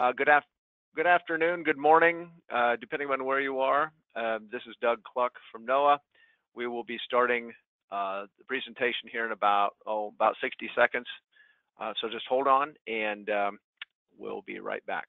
Good afternoon, good morning, depending on where you are. This is Doug Cluck from NOAA. We will be starting the presentation here in about 60 seconds. So just hold on, and we'll be right back.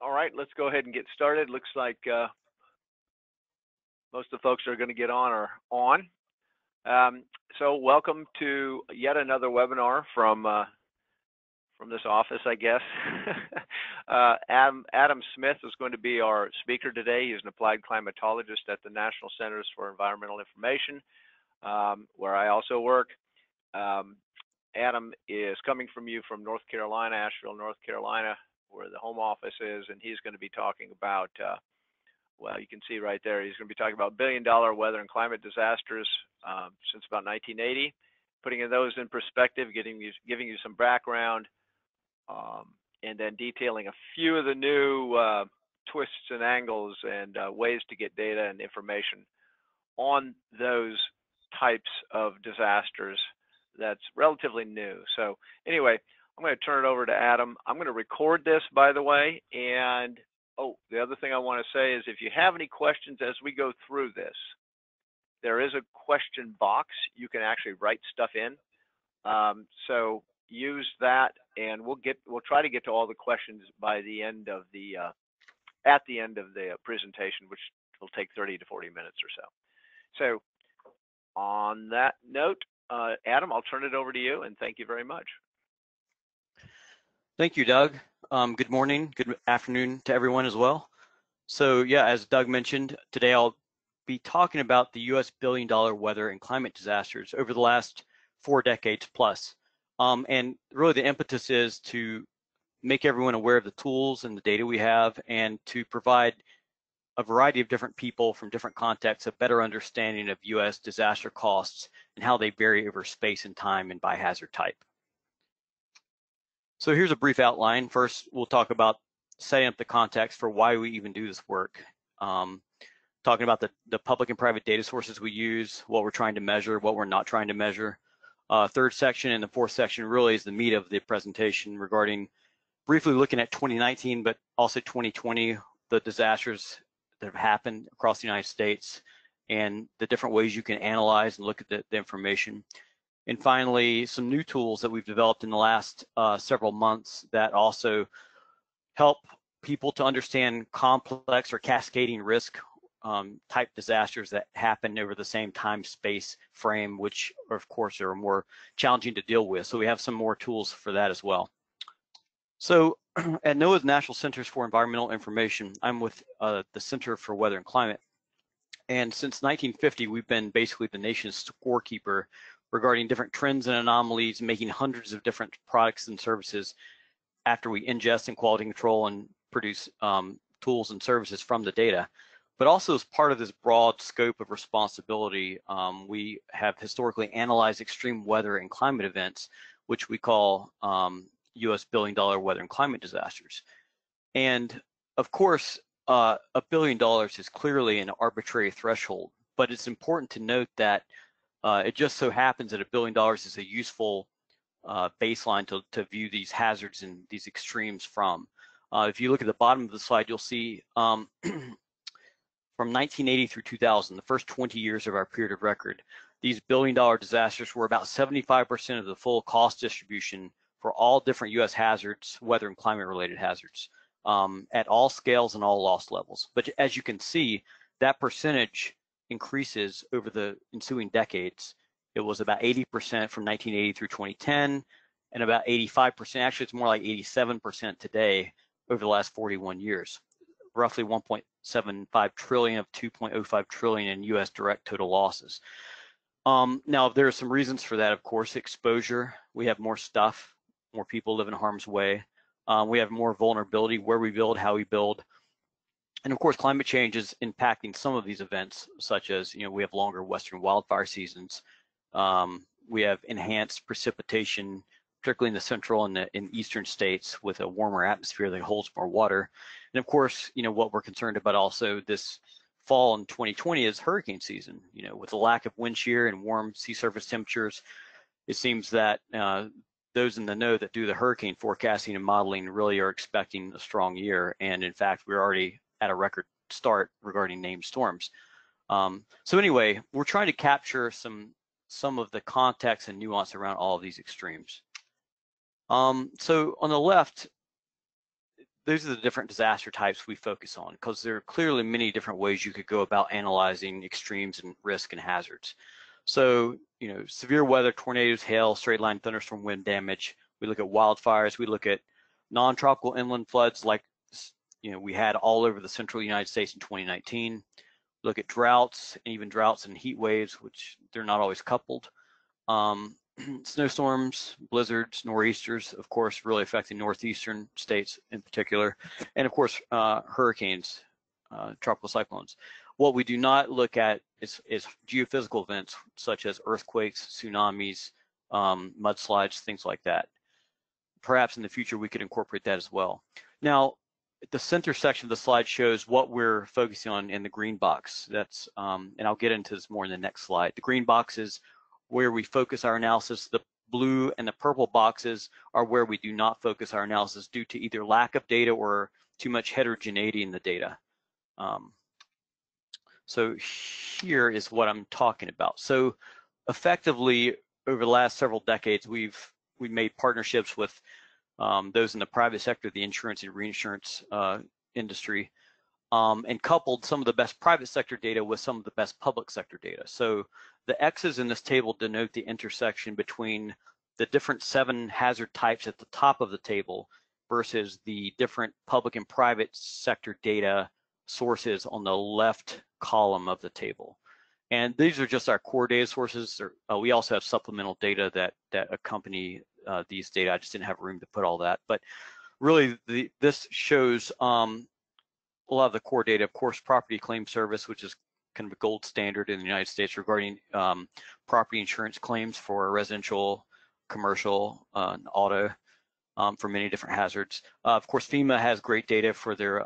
All right, let's go ahead and get started. Looks like most of the folks that are going to get on are on. So welcome to yet another webinar from this office, I guess. Adam Smith is going to be our speaker today. He's an applied climatologist at the National Centers for Environmental Information, where I also work. Adam is coming from North Carolina, Asheville, North Carolina, where the home office is, and he's going to be talking about, well, you can see right there, he's going to be talking about billion-dollar weather and climate disasters since about 1980, putting those in perspective, giving you some background, and then detailing a few of the new twists and angles and ways to get data and information on those types of disasters that's relatively new. So anyway, I'm going to turn it over to Adam. I'm going to record this, by the way, and the other thing I want to say is if you have any questions as we go through this, there is a question box. You can actually write stuff in. So use that, and we'll try to get to all the questions by the end of the at the end of the presentation, which will take 30 to 40 minutes or so. So on that note, Adam, I'll turn it over to you, and thank you very much. Thank you, Doug. Good morning, good afternoon to everyone as well. So yeah, as Doug mentioned, today I'll be talking about the U.S. billion-dollar weather and climate disasters over the last 4 decades plus. And really the impetus is to make everyone aware of the tools and the data we have, and to provide a variety of different people from different contexts a better understanding of U.S. disaster costs and how they vary over space and time and by hazard type. So here's a brief outline. First, we'll talk about setting up the context for why we even do this work. Talking about the public and private data sources we use, what we're trying to measure, what we're not trying to measure. Third section and the fourth section really is the meat of the presentation, regarding briefly looking at 2019, but also 2020, the disasters that have happened across the United States and the different ways you can analyze and look at the information. And finally, some new tools that we've developed in the last several months that also help people to understand complex or cascading risk type disasters that happen over the same time space frame, which of course are more challenging to deal with. So we have some more tools for that as well. So at NOAA's National Centers for Environmental Information, I'm with the Center for Weather and Climate. And since 1950, we've been basically the nation's scorekeeper regarding different trends and anomalies, making hundreds of different products and services after we ingest and quality control and produce tools and services from the data. But also as part of this broad scope of responsibility, we have historically analyzed extreme weather and climate events, which we call U.S. billion-dollar weather and climate disasters. And of course, $1 billion is clearly an arbitrary threshold, but it's important to note that it just so happens that $1 billion is a useful baseline to view these hazards and these extremes from. If you look at the bottom of the slide, you'll see from 1980 through 2000, the first 20 years of our period of record, these billion-dollar disasters were about 75% of the full cost distribution for all different U.S. hazards, weather and climate-related hazards, at all scales and all loss levels. But as you can see, that percentage increases over the ensuing decades. It was about 80% from 1980 through 2010. and about 85%, actually it's more like 87% today over the last 41 years. Roughly 1.75 trillion of 2.05 trillion in US direct total losses. Now, there are some reasons for that, of course. Exposure, we have more stuff, more people live in harm's way. We have more vulnerability where we build, how we build. And of course, climate change is impacting some of these events, such as, we have longer western wildfire seasons. We have enhanced precipitation, particularly in the central and in eastern states, with a warmer atmosphere that holds more water. And of course, what we're concerned about also this fall in 2020 is hurricane season. With the lack of wind shear and warm sea surface temperatures, it seems that those in the know that do the hurricane forecasting and modeling really are expecting a strong year. And in fact, we're already at a record start regarding named storms. So anyway, we're trying to capture some of the context and nuance around all of these extremes. So on the left, those are the different disaster types we focus on, because there are clearly many different ways you could go about analyzing extremes and risk and hazards. So, severe weather, tornadoes, hail, straight line thunderstorm wind damage. We look at wildfires. We look at non-tropical inland floods like, we had all over the central United States in 2019. Look at droughts, and even droughts and heat waves, which they're not always coupled. Snowstorms, blizzards, nor'easters, of course, really affecting northeastern states in particular. And of course, hurricanes, tropical cyclones. What we do not look at is geophysical events such as earthquakes, tsunamis, mudslides, things like that. Perhaps in the future we could incorporate that as well. Now, the center section of the slide shows what we're focusing on in the green box. That's, and I'll get into this more in the next slide. The green box is where we focus our analysis. The blue and the purple boxes are where we do not focus our analysis due to either lack of data or too much heterogeneity in the data. So here is what I'm talking about. So effectively, over the last several decades, we've made partnerships with those in the private sector, the insurance and reinsurance industry, and coupled some of the best private sector data with some of the best public sector data. So the X's in this table denote the intersection between the different 7 hazard types at the top of the table versus the different public and private sector data sources on the left column of the table. And these are just our core data sources. We also have supplemental data that accompany these data. I just didn't have room to put all that. But really, this shows a lot of the core data. Of course, property claim service, which is kind of a gold standard in the United States regarding property insurance claims for residential, commercial, and auto for many different hazards. Of course, FEMA has great data for their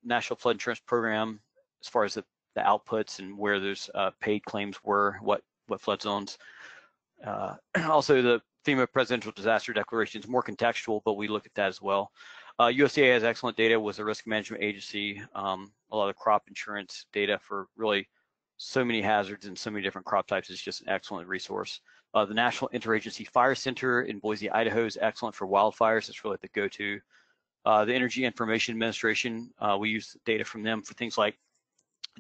National Flood Insurance Program as far as the outputs and where those paid claims were, what flood zones. Also, the FEMA Presidential Disaster Declaration is more contextual, but we look at that as well. USDA has excellent data, was a risk management agency. A lot of crop insurance data for really so many hazards and so many different crop types is just an excellent resource. The National Interagency Fire Center in Boise, Idaho is excellent for wildfires. It's really the go-to. The Energy Information Administration, we use data from them for things like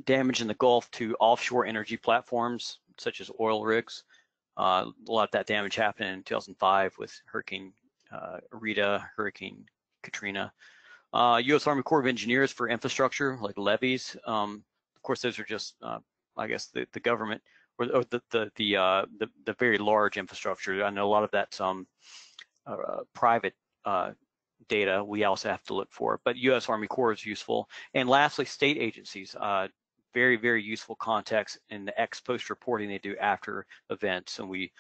damage in the Gulf to offshore energy platforms, such as oil rigs. A lot of that damage happened in 2005 with Hurricane Rita, Hurricane Katrina. U.S. Army Corps of Engineers for infrastructure, like levees. Of course, those are just, I guess, the government or the very large infrastructure. I know a lot of that's private data we also have to look for, but U.S. Army Corps is useful. And lastly, state agencies, very, very useful context in the ex-post reporting they do after events. And we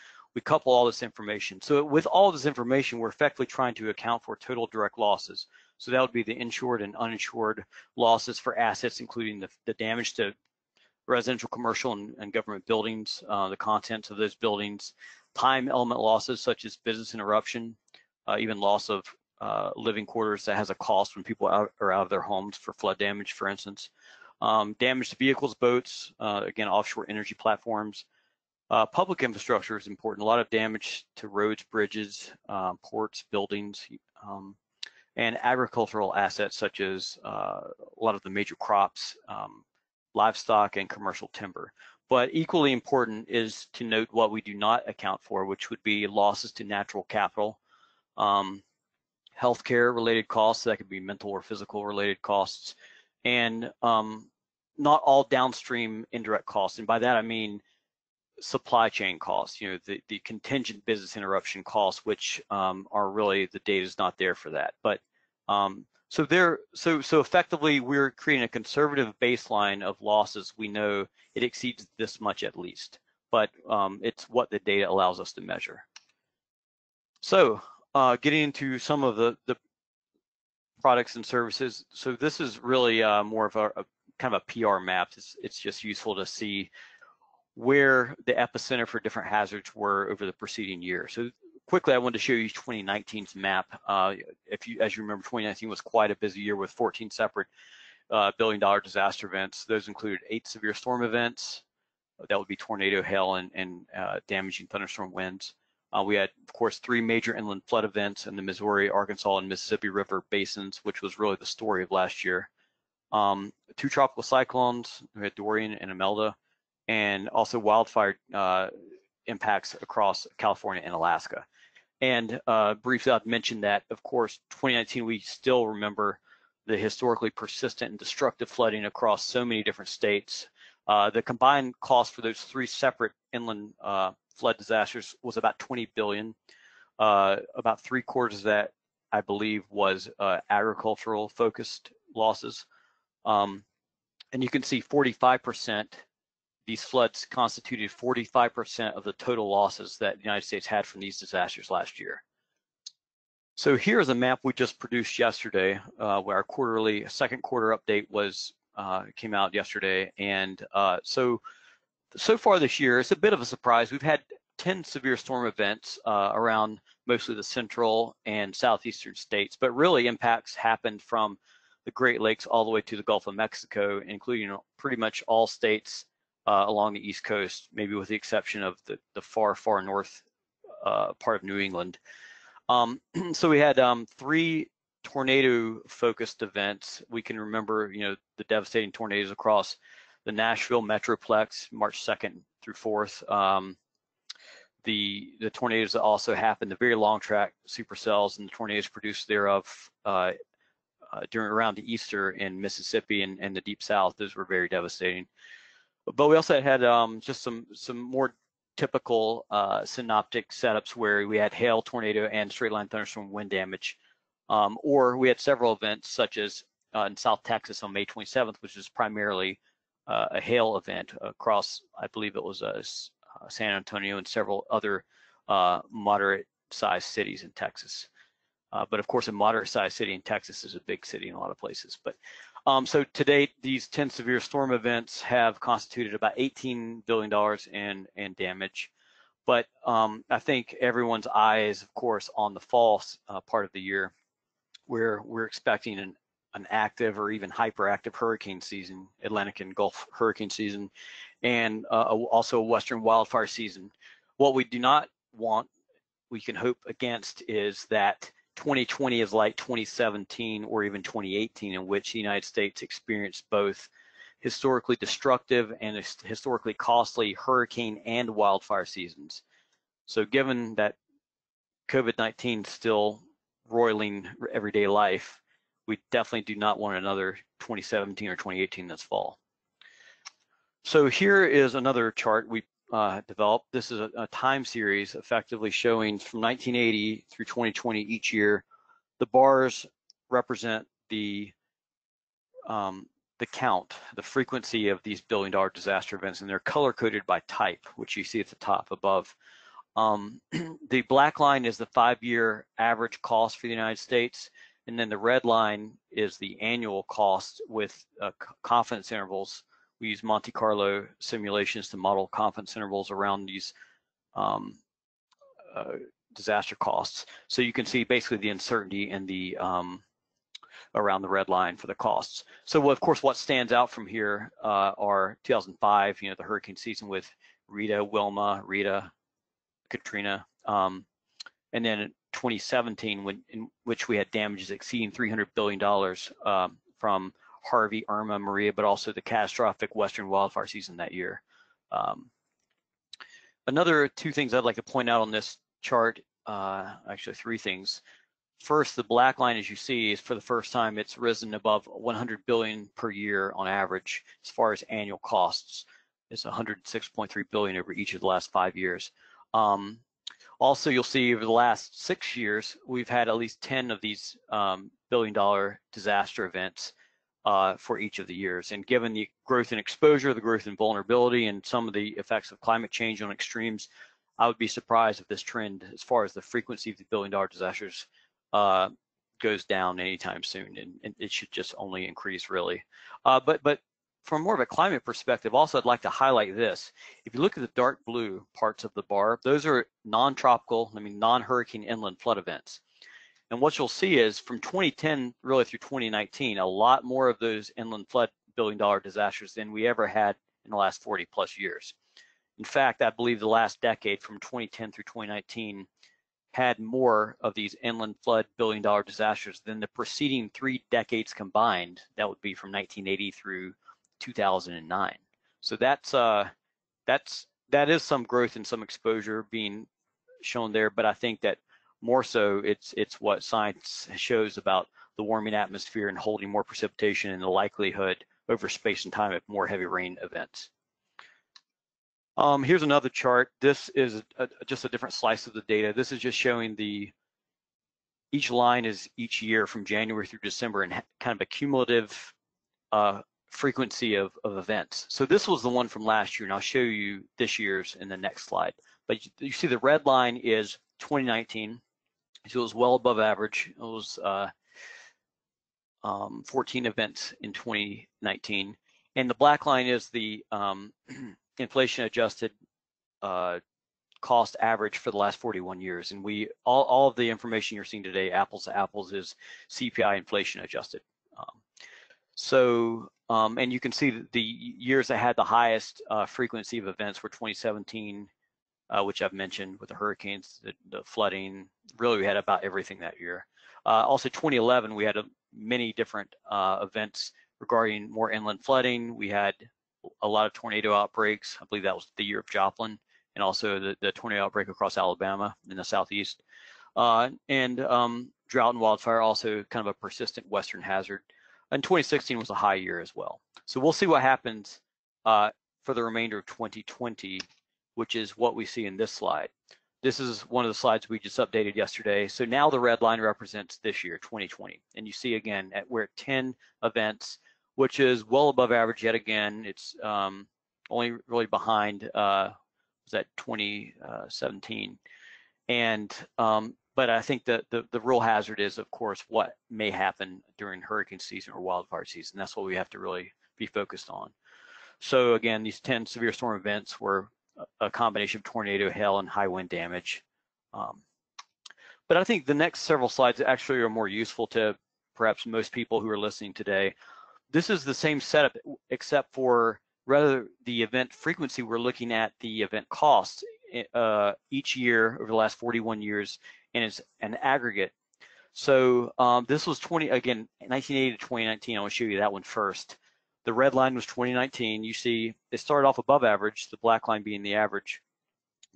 couple all this information. So with all this information, we're effectively trying to account for total direct losses. So that would be the insured and uninsured losses for assets, including the damage to residential, commercial, and government buildings, the contents of those buildings, time element losses such as business interruption, even loss of living quarters that has a cost when people are out of their homes for flood damage, for instance. Damage to vehicles, boats, again, offshore energy platforms. Public infrastructure is important. A lot of damage to roads, bridges, ports, buildings, and agricultural assets such as a lot of the major crops, livestock, and commercial timber. But equally important is to note what we do not account for, which would be losses to natural capital, healthcare related costs, that could be mental or physical related costs, and not all downstream indirect costs. And by that I mean supply chain costs, the contingent business interruption costs, which are really, the data is not there for that. But so effectively we're creating a conservative baseline of losses. We know it exceeds this much at least, but it's what the data allows us to measure. So getting into some of the products and services. So this is really more of a kind of a PR map. It's just useful to see where the epicenter for different hazards were over the preceding year. So quickly, I wanted to show you 2019's map. As you remember, 2019 was quite a busy year with 14 separate billion-dollar disaster events. Those included 8 severe storm events. That would be tornado, hail, and damaging thunderstorm winds. We had, of course, 3 major inland flood events in the Missouri, Arkansas, and Mississippi River basins, which was really the story of last year. 2 tropical cyclones. We had Dorian and Imelda, and also wildfire impacts across California and Alaska. And briefly, I've mentioned that, of course, 2019, we still remember the historically persistent and destructive flooding across so many different states. The combined cost for those 3 separate inland flood disasters was about $20 billion. About 3/4 of that, I believe, was agricultural focused losses. And you can see 45%, these floods constituted 45% of the total losses that the United States had from these disasters last year. So here's a map we just produced yesterday, where our second quarter update came out yesterday. And so far this year, it's a bit of a surprise. We've had 10 severe storm events around mostly the central and southeastern states, but really impacts happened from the Great Lakes all the way to the Gulf of Mexico, including pretty much all states along the East Coast, maybe with the exception of the far, far north part of New England. So we had 3 tornado-focused events. We can remember, the devastating tornadoes across the Nashville Metroplex, March 2nd through 4th. The tornadoes that also happened, the very long track supercells and the tornadoes produced thereof around Easter in Mississippi and the Deep South. Those were very devastating. But we also had just some more typical synoptic setups where we had hail, tornado, and straight line thunderstorm wind damage. Or we had several events such as in South Texas on May 27th, which is primarily a hail event across, I believe it was San Antonio and several other moderate-sized cities in Texas. But of course, a moderate-sized city in Texas is a big city in a lot of places. But so to date, these 10 severe storm events have constituted about $18 billion in damage. But I think everyone's eye is, of course, on the fall part of the year, where we're expecting an active or even hyperactive hurricane season, Atlantic and Gulf hurricane season, and also a Western wildfire season. What we do not want, we can hope against, is that 2020 is like 2017 or even 2018, in which the United States experienced both historically destructive and historically costly hurricane and wildfire seasons. So given that COVID-19 is still roiling everyday life, we definitely do not want another 2017 or 2018 this fall. So here is another chart we developed. This is a time series effectively showing from 1980 through 2020 each year. The bars represent the count, the frequency of these billion-dollar disaster events, and they're color-coded by type, which you see at the top above. The black line is the 5-year average cost for the United States, and then the red line is the annual cost with confidence intervals. We use Monte Carlo simulations to model confidence intervals around these disaster costs. So you can see basically the uncertainty in the around the red line for the costs. So of course, what stands out from here are 2005, the hurricane season with Rita, Wilma, Katrina, and then 2017, in which we had damages exceeding $300 billion from Harvey, Irma, Maria, but also the catastrophic Western wildfire season that year. Another two things I'd like to point out on this chart, actually three things. First, the black line, as you see, is for the first time it's risen above 100 billion per year on average as far as annual costs. It's 106.3 billion over each of the last 5 years. Also, you'll see over the last 6 years, we've had at least 10 of these billion-dollar disaster events for each of the years. And given the growth in exposure, the growth in vulnerability, and some of the effects of climate change on extremes, I would be surprised if this trend, as far as the frequency of the billion-dollar disasters, goes down anytime soon, and it should just only increase, really. But from more of a climate perspective, also I'd like to highlight this. If you look at the dark blue parts of the bar, those are non-tropical, non-hurricane inland flood events. And what you'll see is from 2010 really through 2019, a lot more of those inland flood billion-dollar disasters than we ever had in the last 40 plus years. In fact, I believe the last decade from 2010 through 2019 had more of these inland flood billion-dollar disasters than the preceding 3 decades combined. That would be from 1980 through 2009. So that is some growth and some exposure being shown there, but I think that more so it's what science shows about the warming atmosphere and holding more precipitation and the likelihood over space and time of more heavy rain events. Here's another chart. This is just a different slice of the data. This is just showing each line is each year from January through December and kind of a cumulative frequency of events. So this was the one from last year, and I'll show you this year's in the next slide. But you see the red line is 2019. So it was well above average. It was 14 events in 2019. And the black line is the inflation adjusted cost average for the last 41 years. And all of the information you're seeing today, apples to apples, is CPI inflation adjusted. And you can see that the years that had the highest frequency of events were 2017, which I've mentioned with the hurricanes, the flooding. Really, we had about everything that year. Also 2011, we had many different events regarding more inland flooding. We had a lot of tornado outbreaks. I believe that was the year of Joplin, and also the tornado outbreak across Alabama in the southeast. Drought and wildfire, also kind of a persistent western hazard. And 2016 was a high year as well. So we'll see what happens for the remainder of 2020, which is what we see in this slide. This is one of the slides we just updated yesterday. So now the red line represents this year, 2020. And you see again, we're at 10 events, which is well above average yet again. It's only really behind, was that 2017. But I think that the real hazard is, of course, what may happen during hurricane season or wildfire season. That's what we have to really be focused on. So again, these 10 severe storm events were a combination of tornado, hail, and high wind damage. But I think the next several slides actually are more useful to perhaps most people who are listening today. This is the same setup, except for rather the event frequency, we're looking at the event costs each year over the last 41 years, and it's an aggregate. So this was 1980 to 2019. I want to show you that one first. The red line was 2019. You see it started off above average, the black line being the average.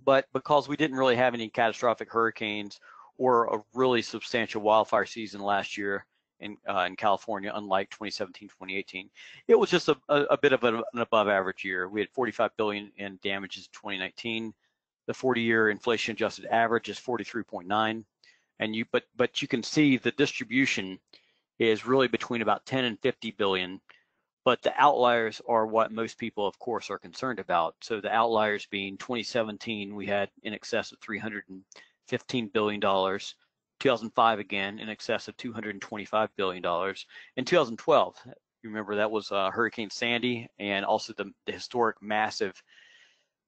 But because we didn't really have any catastrophic hurricanes or a really substantial wildfire season last year in California, unlike 2017, 2018, it was just a bit of an above average year. We had 45 billion in damages in 2019. The 40-year inflation adjusted average is 43.9. But you can see the distribution is really between about 10 and 50 billion. But the outliers are what most people, of course, are concerned about. So the outliers being 2017, we had in excess of $315 billion. 2005, again, in excess of $225 billion. In 2012, you remember that was Hurricane Sandy, and also the historic massive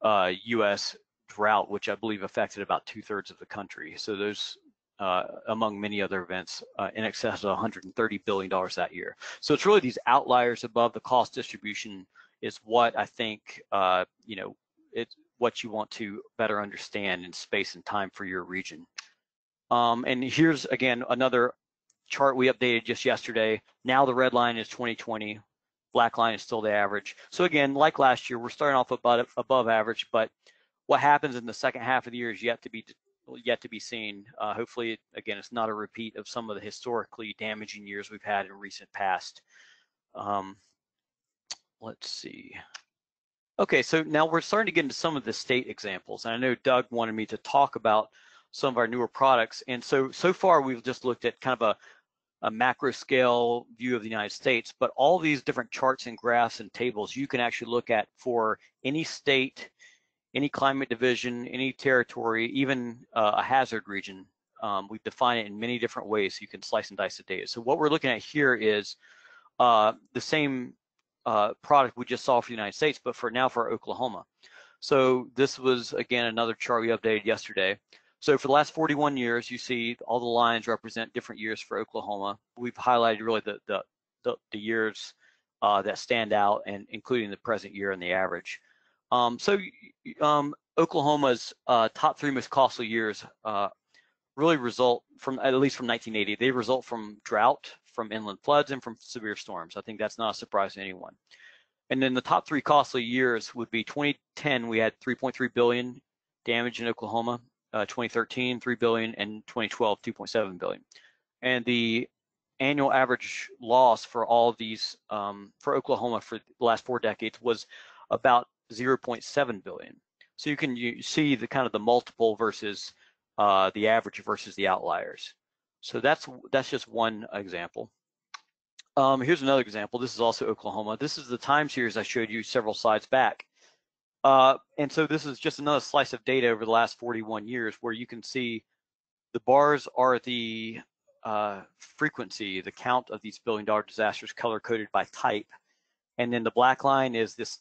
U.S. drought, which I believe affected about 2/3 of the country. So those, among many other events, in excess of $130 billion that year. So it's really these outliers above the cost distribution is what I think, it's what you want to better understand in space and time for your region. And here's, again, another chart we updated just yesterday. Now the red line is 2020. Black line is still the average. So again, like last year, we're starting off above average, but what happens in the second half of the year is yet to be seen. Hopefully, again, it's not a repeat of some of the historically damaging years we've had in recent past. Let's see. Okay, so now we're starting to get into some of the state examples. And I know Doug wanted me to talk about some of our newer products. And so far, we've just looked at kind of a macro scale view of the United States, but all these different charts and graphs and tables you can actually look at for any state, any climate division, any territory, even a hazard region. We've defined it in many different ways so you can slice and dice the data. So what we're looking at here is the same product we just saw for the United States, but for Oklahoma. So this was, again, another chart we updated yesterday. So for the last 41 years, you see all the lines represent different years for Oklahoma. We've highlighted really the years that stand out, and including the present year and the average. Oklahoma's top 3 most costly years really result from, at least from 1980, they result from drought, from inland floods, and from severe storms. I think that's not a surprise to anyone. And then the top 3 costly years would be 2010, we had 3.3 billion damage in Oklahoma, 2013, 3 billion, and 2012, 2.7 billion. And the annual average loss for all of these, for Oklahoma for the last 4 decades was about 0.7 billion. So you can see the kind of the multiple versus the average versus the outliers. So that's just one example. Here's another example. This is also Oklahoma. This is the time series I showed you several slides back. And so this is just another slice of data over the last 41 years where you can see the bars are the frequency, the count of these billion-dollar disasters color-coded by type. And then the black line is this,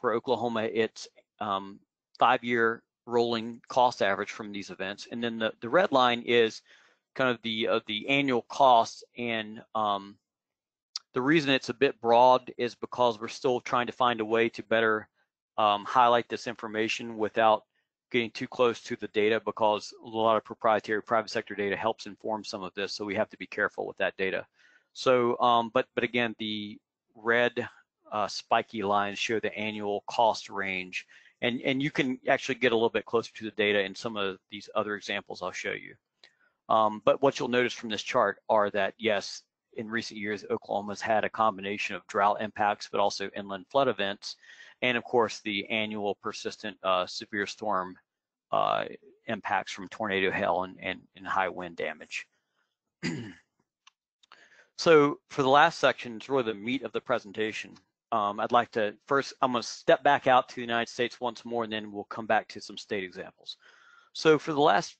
for Oklahoma, it's 5-year rolling cost average from these events. And then the red line is kind of the annual cost. And the reason it's a bit broad is because we're still trying to find a way to better highlight this information without getting too close to the data, because a lot of proprietary private sector data helps inform some of this, so we have to be careful with that data. So, but again, the red spiky lines show the annual cost range, and you can actually get a little bit closer to the data in some of these other examples I'll show you. But what you'll notice from this chart are that, yes, in recent years, Oklahoma's had a combination of drought impacts, but also inland flood events, and of course the annual persistent severe storm impacts from tornado, hail, and high wind damage. So for the last section, it's really the meat of the presentation. I'd like to first, I'm going to step back out to the United States once more, and then we'll come back to some state examples. So for the last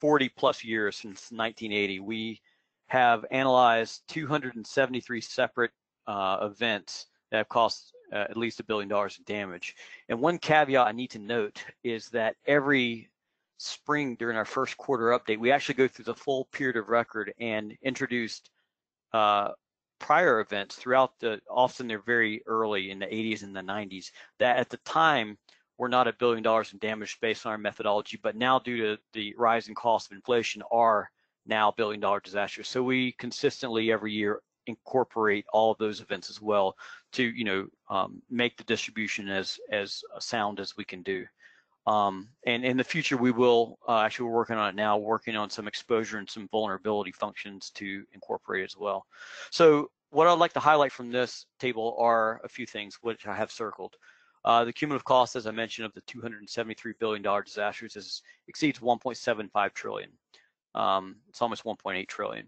40 plus years, since 1980, we have analyzed 273 separate events that have cost at least $1 billion in damage. And one caveat I need to note is that every spring during our first quarter update, we actually go through the full period of record and introduced prior events throughout often they're very early in the 80s and the 90s, that at the time were not $1 billion in damage based on our methodology, but now due to the rising cost of inflation are now $1 billion disasters. So we consistently every year incorporate all of those events as well to make the distribution as sound as we can do. And in the future we will actually, we're working on it now, working on some exposure and some vulnerability functions to incorporate as well. So what I'd like to highlight from this table are a few things which I have circled. The cumulative cost, as I mentioned, of the $273 billion disasters exceeds 1.75 trillion. It's almost 1.8 trillion.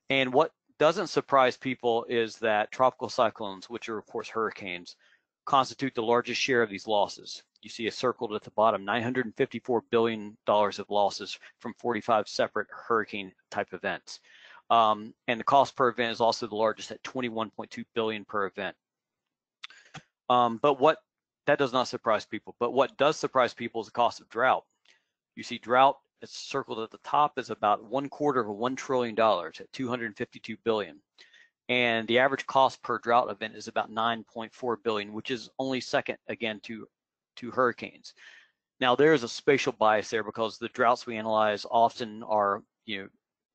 And what doesn't surprise people is that tropical cyclones, which are of course hurricanes, constitute the largest share of these losses. You see a circled at the bottom, $954 billion of losses from 45 separate hurricane type events. And the cost per event is also the largest at $21.2 billion per event. But that does not surprise people. But what does surprise people is the cost of drought. You see drought, it's circled at the top, is about $250 billion at $252 billion. And the average cost per drought event is about $9.4 billion, which is only second again to hurricanes. Now there is a spatial bias there because the droughts we analyze often are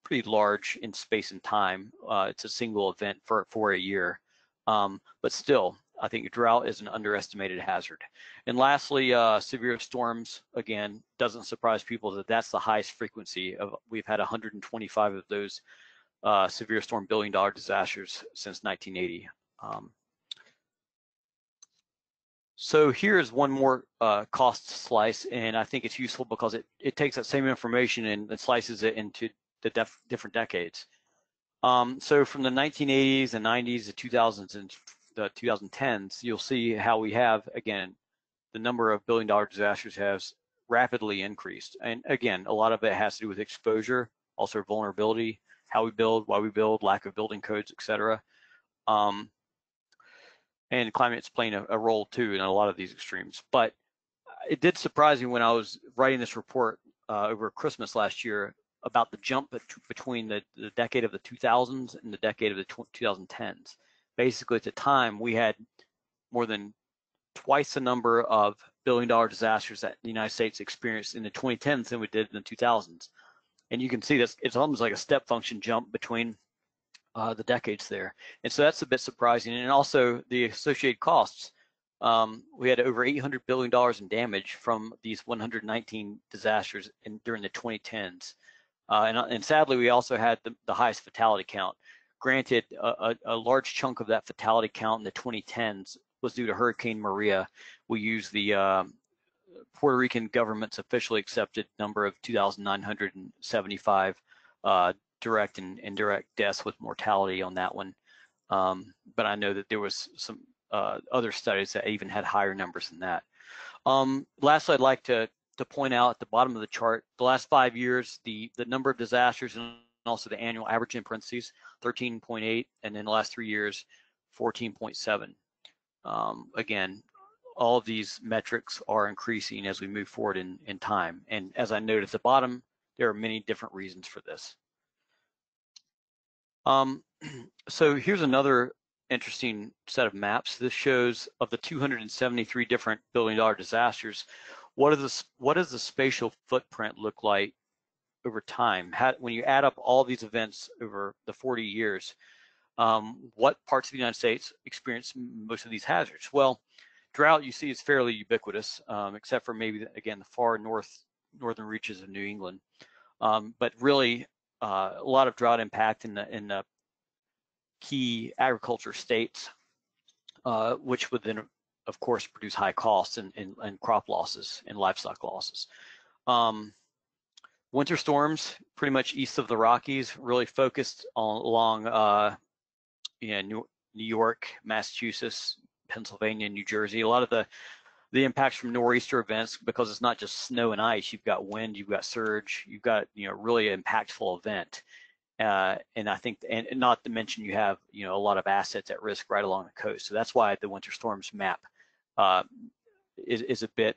pretty large in space and time. It's a single event for a year. But still, I think drought is an underestimated hazard. And lastly, severe storms, again, doesn't surprise people that that's the highest frequency of. We've had 125 of those severe storm billion-dollar disasters since 1980. So here's one more cost slice, and I think it's useful because it takes that same information and slices it into the different decades. So from the 1980s and 90s, the 2000s, and the 2010s, you'll see how we have, again, the number of billion-dollar disasters has rapidly increased. And again, a lot of it has to do with exposure, also vulnerability, how we build, why we build, lack of building codes, et cetera. And climate's playing a role too in a lot of these extremes. But it did surprise me when I was writing this report over Christmas last year about the jump between the decade of the 2000s and the decade of the 2010s. Basically, at the time, we had more than twice the number of billion-dollar disasters that the United States experienced in the 2010s than we did in the 2000s. And you can see this, it's almost like a step function jump between the decades there. And so that's a bit surprising. And also the associated costs. We had over $800 billion in damage from these 119 disasters during the 2010s. And sadly, we also had the highest fatality count. Granted, a large chunk of that fatality count in the 2010s was due to Hurricane Maria. We used the Puerto Rican government's officially accepted number of 2,975 direct and indirect deaths with mortality on that one. But I know that there was some other studies that even had higher numbers than that. Lastly, I'd like to point out at the bottom of the chart, the last 5 years, the number of disasters and also the annual average in parentheses, 13.8, and in the last 3 years, 14.7. Again, all of these metrics are increasing as we move forward in time. And as I noted at the bottom, there are many different reasons for this. So here's another interesting set of maps. This shows of the 273 different billion-dollar disasters, what does the spatial footprint look like over time? When you add up all these events over the 40 years, what parts of the United States experience most of these hazards? Well, drought, you see, is fairly ubiquitous, except for maybe, again, the far northern reaches of New England. But really, a lot of drought impact in the key agriculture states, which would then, of course, produce high costs and crop losses and livestock losses. Winter storms, pretty much east of the Rockies, really focused along New York, Massachusetts, Pennsylvania, New Jersey. A lot of the impacts from nor'easter events, because it's not just snow and ice, you've got wind, you've got surge, you've got really impactful event. And I think, and not to mention you have a lot of assets at risk right along the coast. So that's why the winter storms map is a bit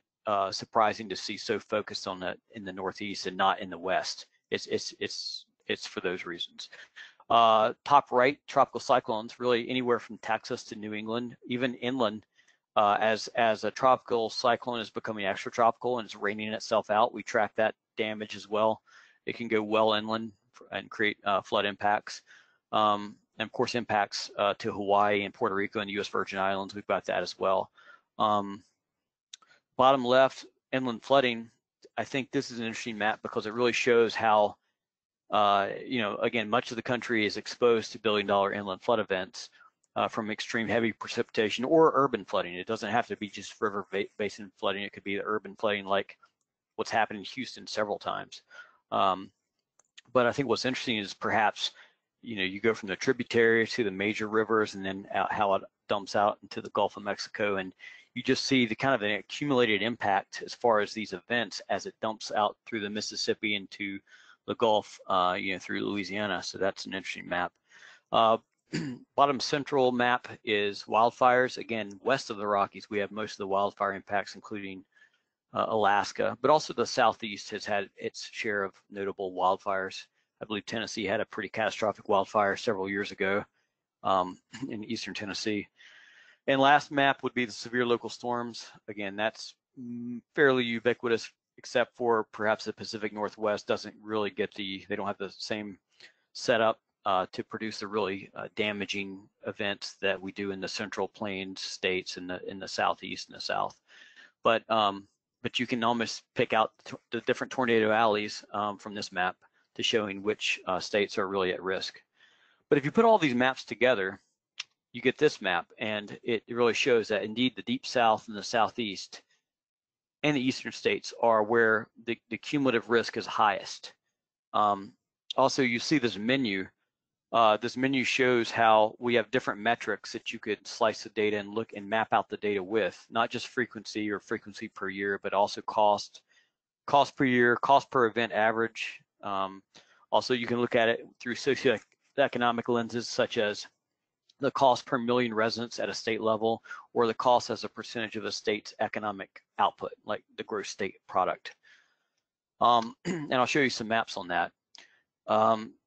surprising to see so focused on in the Northeast and not in the West. It's for those reasons. Top right, tropical cyclones, really anywhere from Texas to New England, even inland. As a tropical cyclone is becoming extratropical and it's raining itself out, we track that damage as well. It can go well inland and create flood impacts. And of course, impacts to Hawaii and Puerto Rico and the U.S. Virgin Islands. We've got that as well. Bottom left, inland flooding. I think this is an interesting map because it really shows how, again, much of the country is exposed to billion-dollar inland flood events from extreme heavy precipitation or urban flooding. It doesn't have to be just river basin flooding. It could be the urban flooding like what's happened in Houston several times. But I think what's interesting is perhaps, you go from the tributary to the major rivers and then how it dumps out into the Gulf of Mexico. And you just see the kind of an accumulated impact as far as these events as it dumps out through the Mississippi into the Gulf, through Louisiana. So that's an interesting map. Bottom central map is wildfires. Again, west of the Rockies, we have most of the wildfire impacts, including Alaska, but also the Southeast has had its share of notable wildfires. I believe Tennessee had a pretty catastrophic wildfire several years ago in eastern Tennessee. And last map would be the severe local storms. Again, that's fairly ubiquitous, except for perhaps the Pacific Northwest doesn't really get they don't have the same setup. to produce the really damaging events that we do in the Central Plains states in the Southeast and the South. But you can almost pick out the different tornado alleys from this map to showing which states are really at risk. But if you put all these maps together, you get this map, and it really shows that indeed the Deep South and the Southeast and the eastern states are where the cumulative risk is highest. Also, you see this menu. This menu shows how we have different metrics that you could slice the data and look and map out the data with, not just frequency or frequency per year, but also cost per year, cost per event average. Also, you can look at it through socioeconomic lenses, such as the cost per million residents at a state level, or the cost as a percentage of a state's economic output, like the gross state product. And I'll show you some maps on that.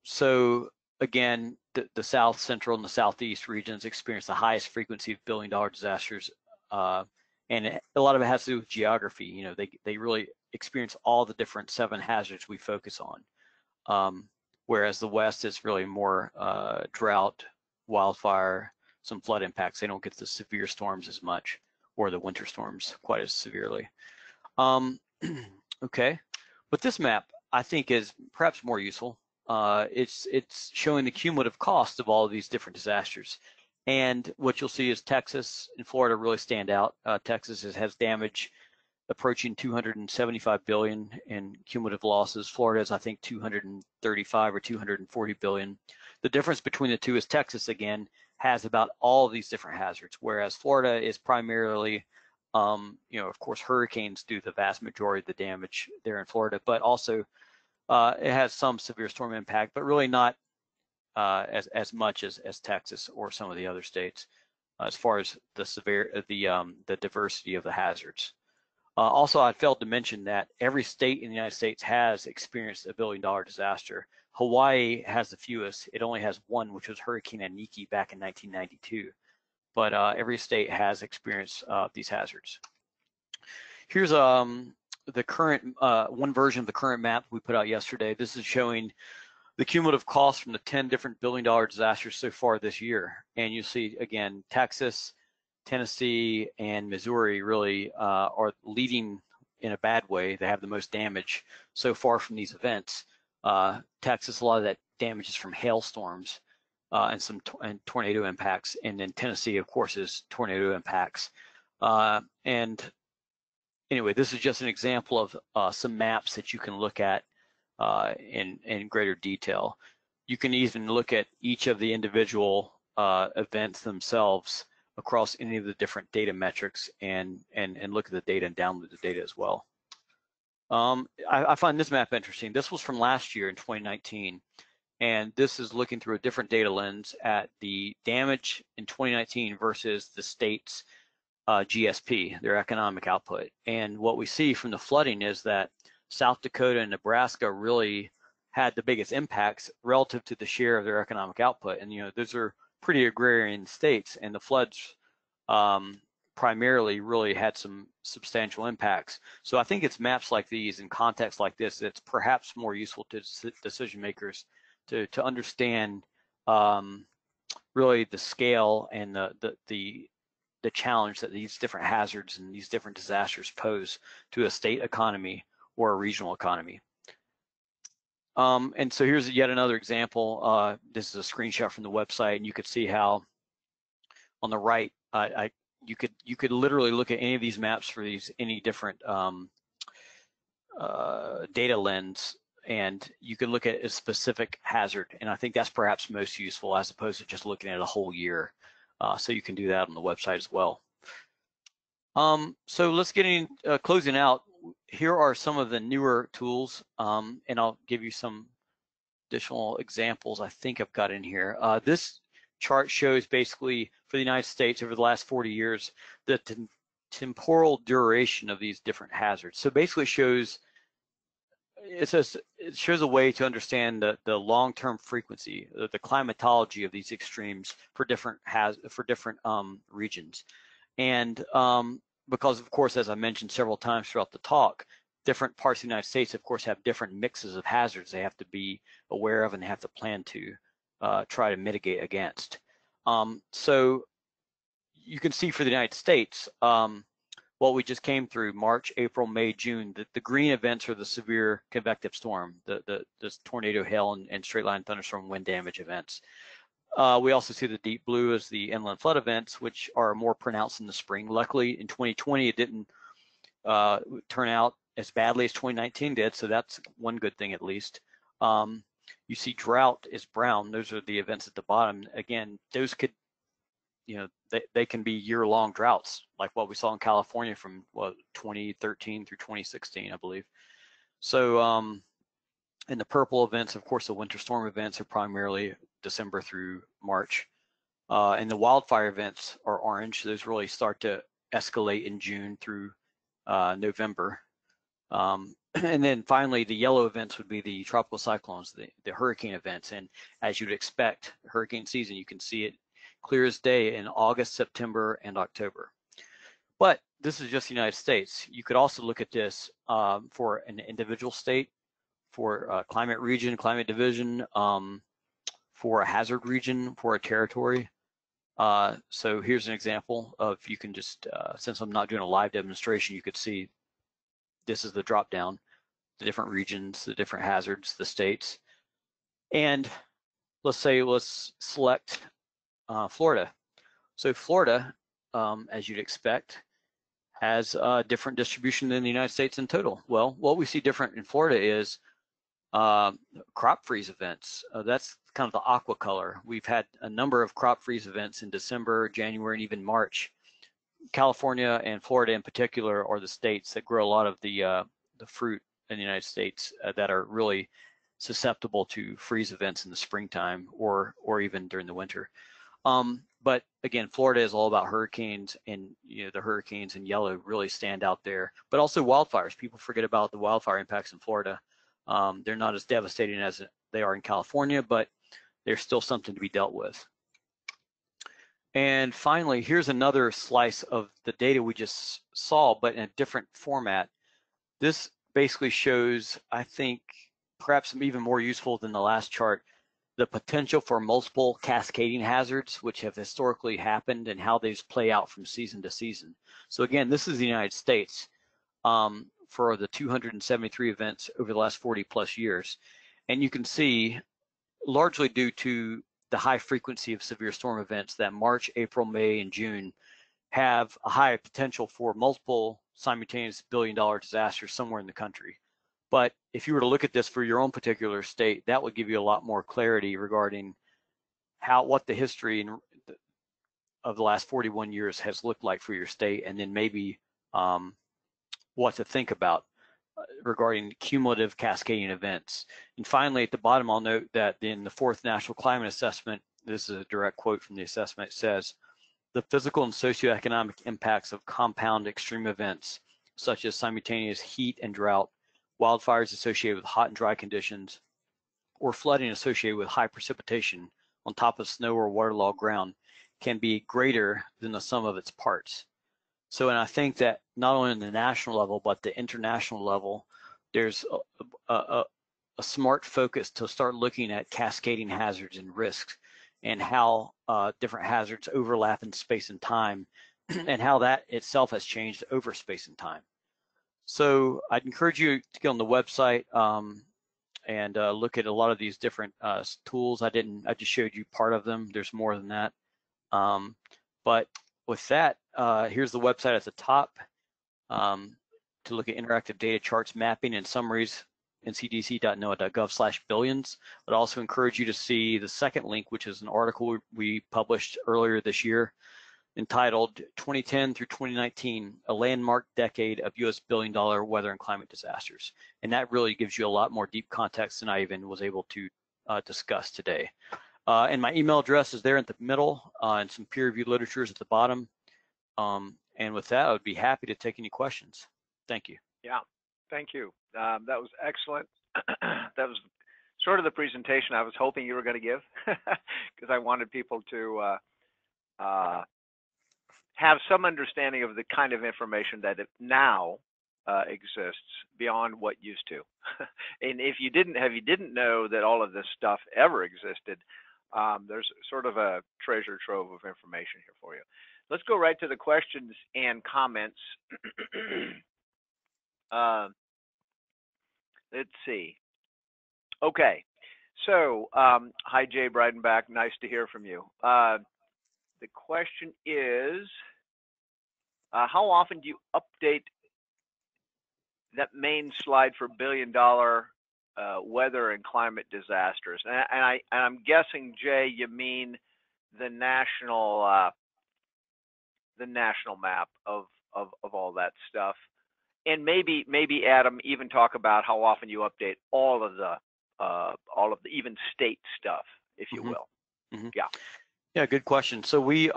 So again, the South, Central, and the Southeast regions experience the highest frequency of billion-dollar disasters, and a lot of it has to do with geography. You know, they really experience all the different 7 hazards we focus on, whereas the West is really more drought, wildfire, some flood impacts. They don't get the severe storms as much, or the winter storms quite as severely. Okay, but this map I think is perhaps more useful. It's showing the cumulative cost of all of these different disasters. And what you'll see is Texas and Florida really stand out. Texas has damage approaching 275 billion in cumulative losses. Florida is, I think, 235 or 240 billion. The difference between the two is Texas, again, has about all of these different hazards, whereas Florida is primarily, you know, of course, hurricanes do the vast majority of the damage there in Florida, but also it has some severe storm impact, but really not as much as Texas or some of the other states as far as the diversity of the hazards. Also, I failed to mention that every state in the United States has experienced a billion-dollar disaster. Hawaii has the fewest. It only has one, which was Hurricane Aniki back in 1992. But every state has experienced these hazards. Here's the current one version of the current map we put out yesterday. This is showing the cumulative cost from the 10 different billion-dollar disasters so far this year. And you see, again, Texas, Tennessee, and Missouri really are leading in a bad way. They have the most damage so far from these events. Texas, a lot of that damage is from hailstorms and some tornado impacts. And then Tennessee, of course, is tornado impacts. And anyway, this is just an example of some maps that you can look at in greater detail. You can even look at each of the individual events themselves across any of the different data metrics and look at the data and download the data as well. I find this map interesting. This was from last year in 2019, and this is looking through a different data lens at the damage in 2019 versus the state's GSP, their economic output. And what we see from the flooding is that South Dakota and Nebraska really had the biggest impacts relative to the share of their economic output. And, you know, those are pretty agrarian states, and the floods primarily really had some substantial impacts. So I think it's maps like these in contexts like this that's perhaps more useful to decision makers to understand really the scale and the challenge that these different hazards and these different disasters pose to a state economy or a regional economy. And so here's yet another example. This is a screenshot from the website, and you could see how on the right, you could literally look at any of these maps for any different data lens, and you can look at a specific hazard. And I think that's perhaps most useful as opposed to just looking at a whole year. So you can do that on the website as well. So let's get in closing out. Here are some of the newer tools, and I'll give you some additional examples I think I've got in here. This chart shows basically for the United States over the last 40 years the temporal duration of these different hazards. So basically it shows a way to understand the long-term frequency, the climatology of these extremes for different regions. And because, of course, as I mentioned several times throughout the talk, different parts of the United States, of course, have different mixes of hazards they have to be aware of and have to plan to. try to mitigate against. So you can see for the United States, what we just came through, March, April, May, June, the green events are the severe convective storm, the tornado, hail, and straight line thunderstorm wind damage events. We also see the deep blue as the inland flood events, which are more pronounced in the spring. Luckily, in 2020, it didn't turn out as badly as 2019 did, so that's one good thing at least. You see drought is brown. Those are the events at the bottom. Again, those could, they can be year-long droughts, like what we saw in California from 2013 through 2016, I believe. So, and the purple events, of course, the winter storm events are primarily December through March. And the wildfire events are orange. Those really start to escalate in June through November. And then finally, the yellow events would be the tropical cyclones, the hurricane events. And as you'd expect, hurricane season, you can see it clear as day in August, September, and October. But this is just the United States. You could also look at this for an individual state, for climate region, climate division, for a hazard region, for a territory. So here's an example of, you can just, since I'm not doing a live demonstration, you could see this is the drop down, the different regions, the different hazards, the states. And let's select Florida. So Florida, as you'd expect, has a different distribution than the United States in total. Well, what we see different in Florida is crop freeze events. That's kind of the aqua color. We've had a number of crop freeze events in December, January, and even March. California and Florida in particular are the states that grow a lot of the fruit in the United States that are really susceptible to freeze events in the springtime or even during the winter. But again, Florida is all about hurricanes, and the hurricanes in yellow really stand out there. But also wildfires. People forget about the wildfire impacts in Florida. They're not as devastating as they are in California, but there's still something to be dealt with. And finally, here's another slice of the data we just saw, but in a different format. This basically shows, I think, perhaps even more useful than the last chart, the potential for multiple cascading hazards, which have historically happened, and how these play out from season to season. So again, this is the United States for the 273 events over the last 40 plus years. And you can see, largely due to the high frequency of severe storm events, that March, April, May, and June have a high potential for multiple simultaneous billion-dollar disasters somewhere in the country. But if you were to look at this for your own particular state, that would give you a lot more clarity regarding what the history of the last 41 years has looked like for your state, and then maybe what to think about regarding cumulative cascading events. And finally, at the bottom, I'll note that in the 4th National Climate Assessment, this is a direct quote from the assessment, it says, the physical and socioeconomic impacts of compound extreme events, such as simultaneous heat and drought, wildfires associated with hot and dry conditions, or flooding associated with high precipitation on top of snow or waterlogged ground, can be greater than the sum of its parts. So, and I think that not only on the national level, but the international level, there's a smart focus to start looking at cascading hazards and risks, and how different hazards overlap in space and time, and how that itself has changed over space and time. So I'd encourage you to get on the website and look at a lot of these different tools. I just showed you part of them. There's more than that. But with that, here's the website at the top to look at interactive data charts, mapping, and summaries, ncdc.noaa.gov/billions. I'd also encourage you to see the second link, which is an article we published earlier this year entitled 2010 through 2019, a landmark decade of US billion-dollar weather and climate disasters. And that really gives you a lot more deep context than I even was able to discuss today. And my email address is there at the middle, and some peer-reviewed literature is at the bottom. And with that, I would be happy to take any questions. Thank you. Yeah, thank you. That was excellent. That was sort of the presentation I was hoping you were going to give, because I wanted people to have some understanding of the kind of information that now exists beyond what used to. And if you didn't know that all of this stuff ever existed, There's sort of a treasure trove of information here for you. Let's go right to the questions and comments. Let's see. Okay, so hi Jay Breidenbach, nice to hear from you. The question is, how often do you update that main slide for billion-dollar weather and climate disasters? And I'm guessing, Jay, you mean the national map of all that stuff. And maybe Adam, even talk about how often you update all of the even state stuff, if you will. Yeah, good question. So we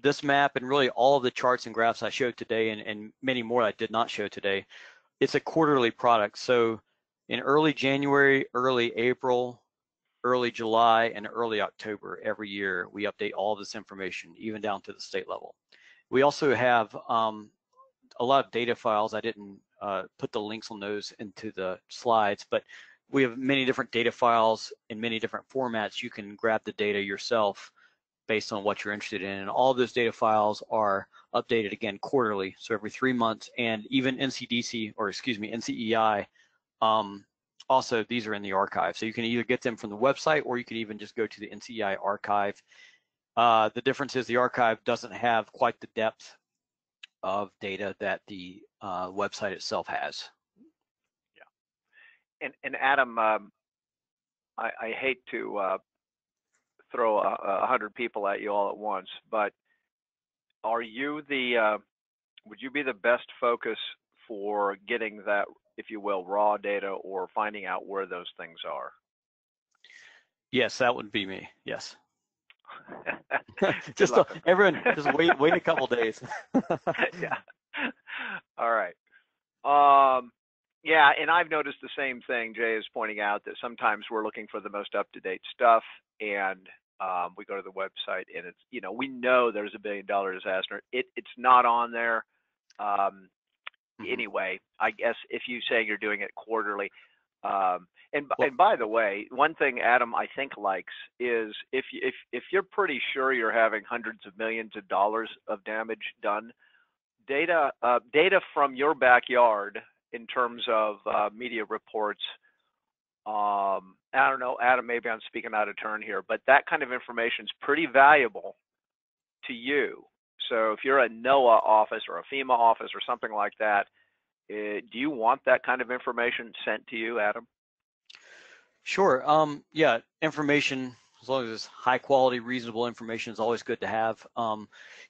this map and really all of the charts and graphs I showed today and many more I did not show today, it's a quarterly product. So in early January, early April, early July, and early October every year, we update all of this information, even down to the state level. We also have a lot of data files. I didn't put the links on those into the slides, but we have many different data files in many different formats. You can grab the data yourself based on what you're interested in. And all of those data files are updated again quarterly, so every 3 months. And even NCEI, also these are in the archive. So you can either get them from the website or you can even just go to the NCEI archive. The difference is the archive doesn't have quite the depth of data that the website itself has. Yeah. And Adam, I hate to throw 100 people at you all at once, but are you would you be the best focus for getting that, if you will, raw data or finding out where those things are? Yes, that would be me. Yes. Everyone, just wait a couple days. Yeah. All right. Yeah, and I've noticed the same thing. Jay is pointing out that sometimes we're looking for the most up-to-date stuff, and we go to the website, and it's, we know there's a $1 billion disaster. It's not on there. Anyway, I guess if you say you're doing it quarterly, and by the way, one thing Adam I think likes is if you're pretty sure you're having hundreds of millions of dollars of damage done, data from your backyard in terms of media reports. I don't know, Adam, maybe I'm speaking out of turn here, but that kind of information is pretty valuable to you. So if you're a NOAA office or a FEMA office or something like that, do you want that kind of information sent to you, Adam? Sure. Yeah, information, as long as it's high quality, reasonable information, is always good to have.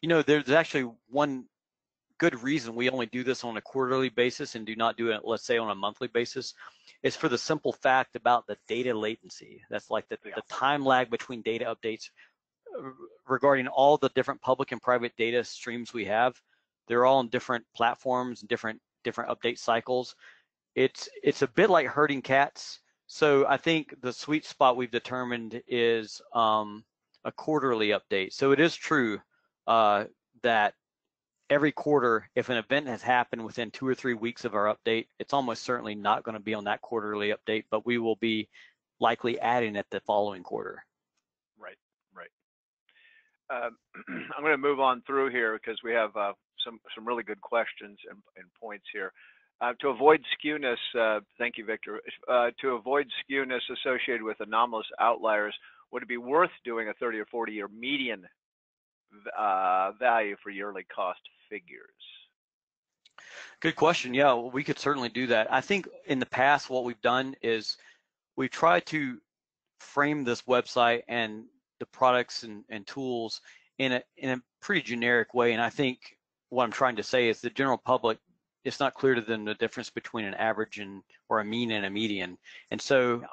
There's actually one good reason we only do this on a quarterly basis and do not do it, let's say, on a monthly basis. Is for the simple fact about the data latency. That's like the time lag between data updates regarding all the different public and private data streams we have. They're all on different platforms and different update cycles. It's a bit like herding cats. So I think the sweet spot we've determined is a quarterly update. So it is true that every quarter, if an event has happened within 2 or 3 weeks of our update, it's almost certainly not going to be on that quarterly update, but we will be likely adding it the following quarter. Right. I'm going to move on through here because we have some really good questions and points here. To avoid skewness, thank you, Victor. To avoid skewness associated with anomalous outliers, would it be worth doing a 30 or 40-year median value for yearly cost figures? Good question. Yeah, well, we could certainly do that. I think in the past, what we've done is we've tried to frame this website and the products and tools in a pretty generic way. And I think what I'm trying to say is the general public, it's not clear to them the difference between an average or a mean and a median. And so,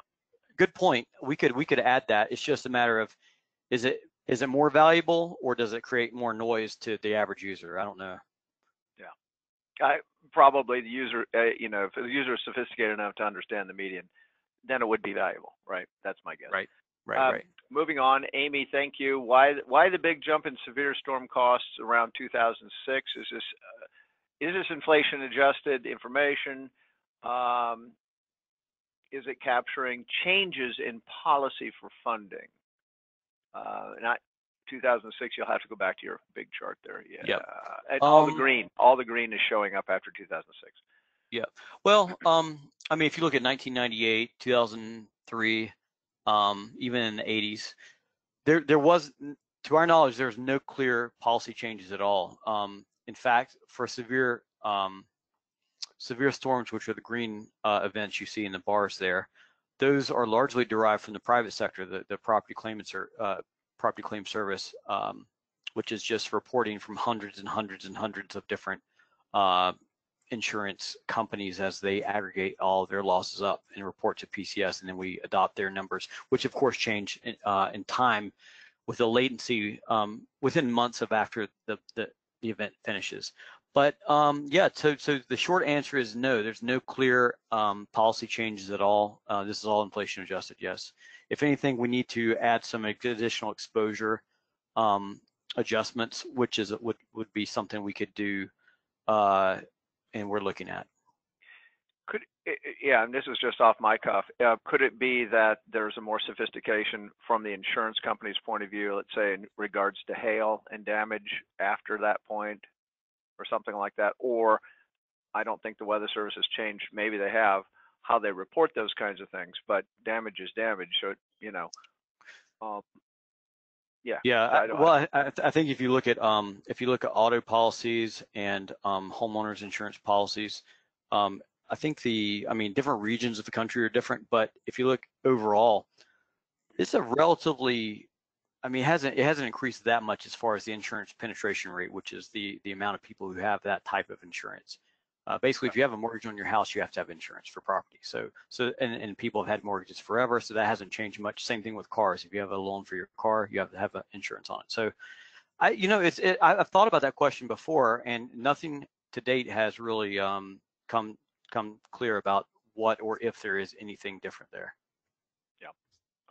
good point. We could add that. It's just a matter of, is it more valuable or does it create more noise to the average user? I don't know. Yeah, probably the user. If the user is sophisticated enough to understand the median, then it would be valuable, right? That's my guess. Right. Moving on, Amy, thank you. Why the big jump in severe storm costs around 2006? Is this inflation adjusted information? is it capturing changes in policy for funding? Not 2006. You'll have to go back to your big chart there. Yeah. Yep. And all the green is showing up after 2006. Yeah. Well, I mean, if you look at 1998, 2003, even in the 80s, there was, to our knowledge, there's no clear policy changes at all. In fact, for severe storms, which are the green events you see in the bars there, those are largely derived from the private sector, the property claim service, which is just reporting from hundreds and hundreds and hundreds of different insurance companies as they aggregate all of their losses up and report to PCS, and then we adopt their numbers, which of course change in time with a latency within months of after the event finishes. But yeah, so the short answer is no, there's no clear policy changes at all. This is all inflation adjusted, yes. If anything, we need to add some additional exposure adjustments, which is would be something we could do and we're looking at. Yeah, and this is just off my cuff. Could it be that there's a more sophistication from the insurance company's point of view, let's say in regards to hail and damage after that point, or something like that? Or I don't think the Weather Service has changed. Maybe they have how they report those kinds of things, but damage is damage. So yeah. Yeah. Well, I think if you look at auto policies and homeowners insurance policies, I think different regions of the country are different, but if you look overall, it's a relatively, it hasn't increased that much as far as the insurance penetration rate, which is the amount of people who have that type of insurance. Basically, if you have a mortgage on your house, you have to have insurance for property. And people have had mortgages forever, so that hasn't changed much. Same thing with cars. If you have a loan for your car, you have to have insurance on it. So, I've thought about that question before, and nothing to date has really come clear about what or if there is anything different there. Yeah.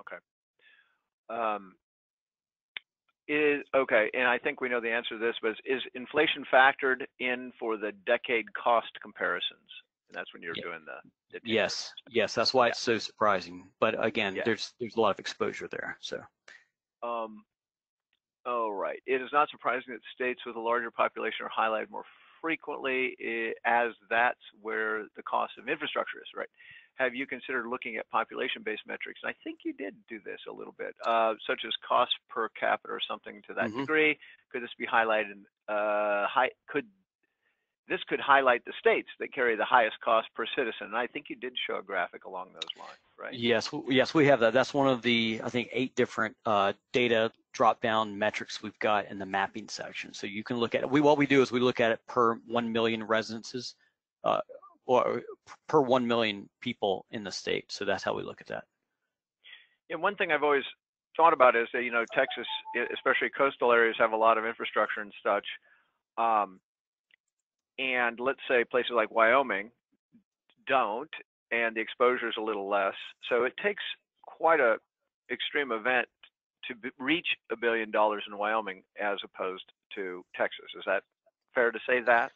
Okay. Okay, and I think we know the answer to this, but is inflation factored in for the decade cost comparisons? And that's when you're doing the yes, that's why it's so surprising. But again, there's a lot of exposure there. So. Oh, right. It is not surprising that states with a larger population are highlighted more frequently, as that's where the cost of infrastructure is, right? Have you considered looking at population-based metrics? And I think you did do this a little bit, such as cost per capita or something to that degree. Could this be highlighted? This could highlight the states that carry the highest cost per citizen. And I think you did show a graphic along those lines, right? Yes, we have that. That's one of the, I think, 8 different data drop-down metrics we've got in the mapping section. So you can look at it. What we do is we look at it per 1 million residences, or per 1 million people in the state. So that's how we look at that. Yeah, one thing I've always thought about is that, Texas, especially coastal areas, have a lot of infrastructure and such. And let's say places like Wyoming don't, and the exposure is a little less. So it takes quite a extreme event to reach $1 billion in Wyoming as opposed to Texas. Is that fair to say that?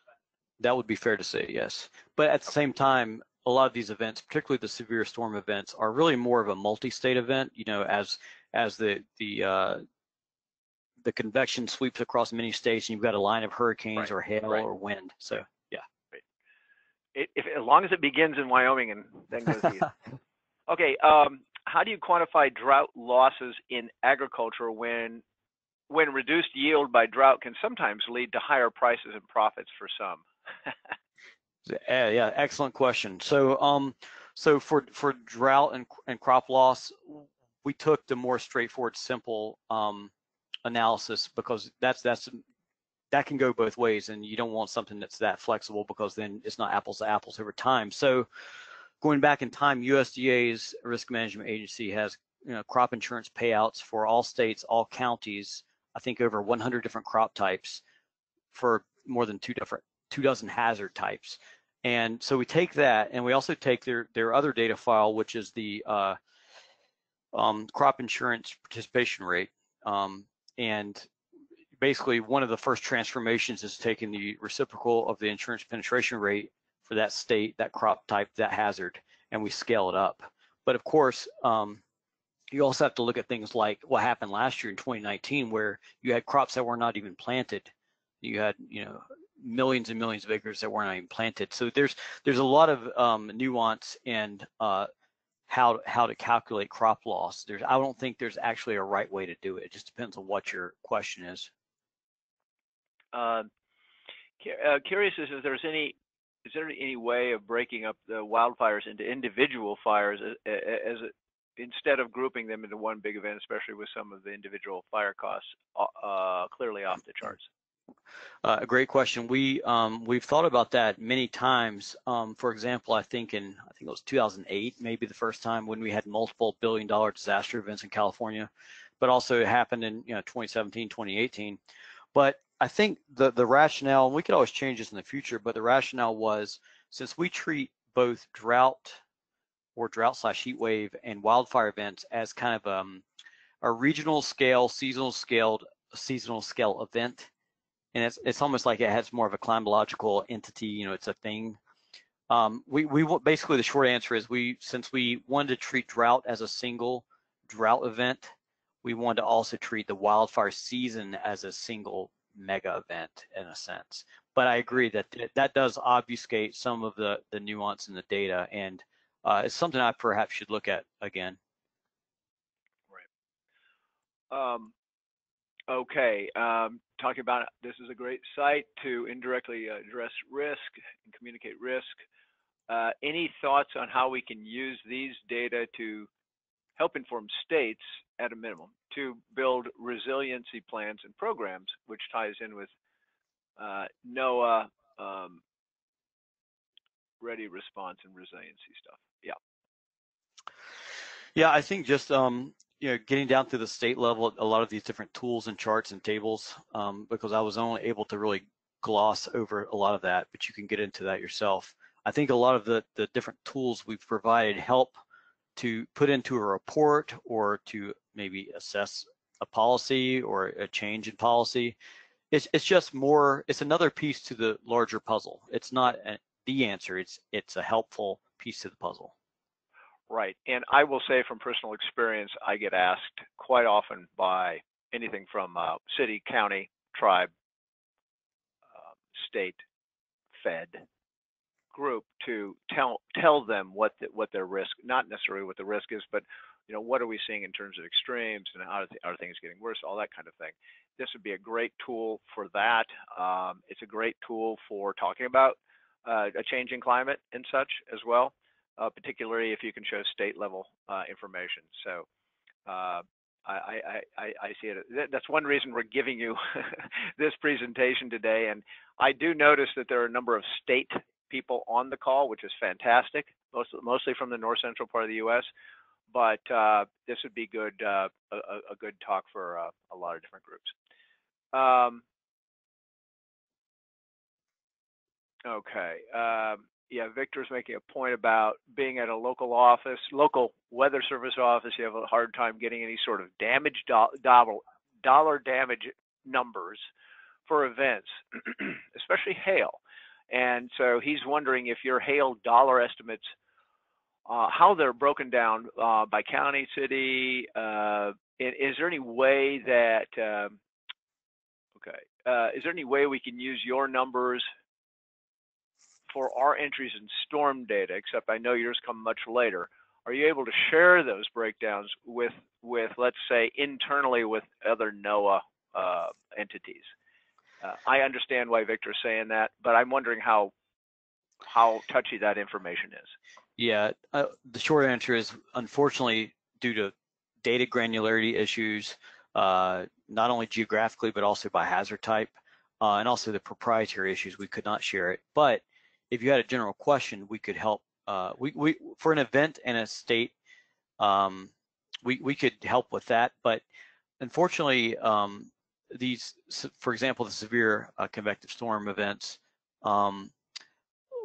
That would be fair to say, yes. But at the same time, a lot of these events, particularly the severe storm events, are really more of a multi-state event. As the convection sweeps across many states, and you've got a line of hurricanes or hail or wind. So yeah. Right. As long as it begins in Wyoming and then goes east. Okay. How do you quantify drought losses in agriculture when reduced yield by drought can sometimes lead to higher prices and profits for some? Yeah, excellent question. So for drought and crop loss, we took the more straightforward, simple analysis, because that can go both ways, and you don't want something that's that flexible, because then it's not apples to apples over time. So going back in time, USDA's Risk Management Agency has crop insurance payouts for all states, all counties, I think over 100 different crop types for more than 2 dozen hazard types. And so we take that, and we also take their other data file, which is the crop insurance participation rate. And basically, one of the first transformations is taking the reciprocal of the insurance penetration rate for that state, that crop type, that hazard, and we scale it up. But of course, you also have to look at things like what happened last year in 2019, where you had crops that were not even planted. You had, millions and millions of acres that were not even planted. So there's a lot of nuance in how to calculate crop loss. I don't think there's actually a right way to do it. It just depends on what your question is. Curious is there any way of breaking up the wildfires into individual fires instead of grouping them into one big event, especially with some of the individual fire costs clearly off the charts? A great question. We've thought about that many times. For example, I think it was 2008, maybe the first time when we had multiple billion-dollar disaster events in California, but also it happened in 2017, 2018. But I think the rationale, and we could always change this in the future, but the rationale was, since we treat both drought or drought/heat wave and wildfire events as kind of a regional scale, seasonal scale event, and it's almost like it has more of a climatological entity, it's a thing. We basically, the short answer is, since we wanted to treat drought as a single drought event, we wanted to also treat the wildfire season as a single mega event in a sense. But I agree that does obfuscate some of the nuance in the data, and it's something I perhaps should look at again. Right. Okay. Talking about, this is a great site to indirectly address risk and communicate risk. Any thoughts on how we can use these data to help inform states, at a minimum, to build resiliency plans and programs, which ties in with NOAA ready response and resiliency stuff? Yeah. Yeah, I think just getting down to the state level, a lot of these different tools and charts and tables, because I was only able to really gloss over a lot of that, but you can get into that yourself. I think a lot of the different tools we've provided help to put into a report or to maybe assess a policy or a change in policy. It's just more, it's another piece to the larger puzzle. It's not the answer, it's a helpful piece to the puzzle. Right, and I will say from personal experience, I get asked quite often by anything from city, county, tribe, state, fed group to tell them what their risk, not necessarily what the risk is, but what are we seeing in terms of extremes and are things getting worse, all that kind of thing. This would be a great tool for that. It's a great tool for talking about a change in climate and such as well. Particularly if you can show state level information. So I see it. That's one reason we're giving you this presentation today. And I do notice that there are a number of state people on the call, which is fantastic, mostly from the north central part of the U.S. But this would be good, a good talk for a lot of different groups. Okay. Yeah, Victor's making a point about being at a local office, local weather service office. You have a hard time getting any sort of damage dollar damage numbers for events, especially hail. And so he's wondering if your hail dollar estimates, how they're broken down by county, city. Is there any way that, is there any way we can use your numbers for our entries in storm data, except I know yours come much later? Are you able to share those breakdowns with let's say, internally with other NOAA entities? I understand why Victor's saying that, but I'm wondering how touchy that information is. Yeah, the short answer is, unfortunately, due to data granularity issues, not only geographically, but also by hazard type, and also the proprietary issues, we could not share it. But if you had a general question, we could help. We for an event in a state, we could help with that. But unfortunately, these, for example, the severe convective storm events,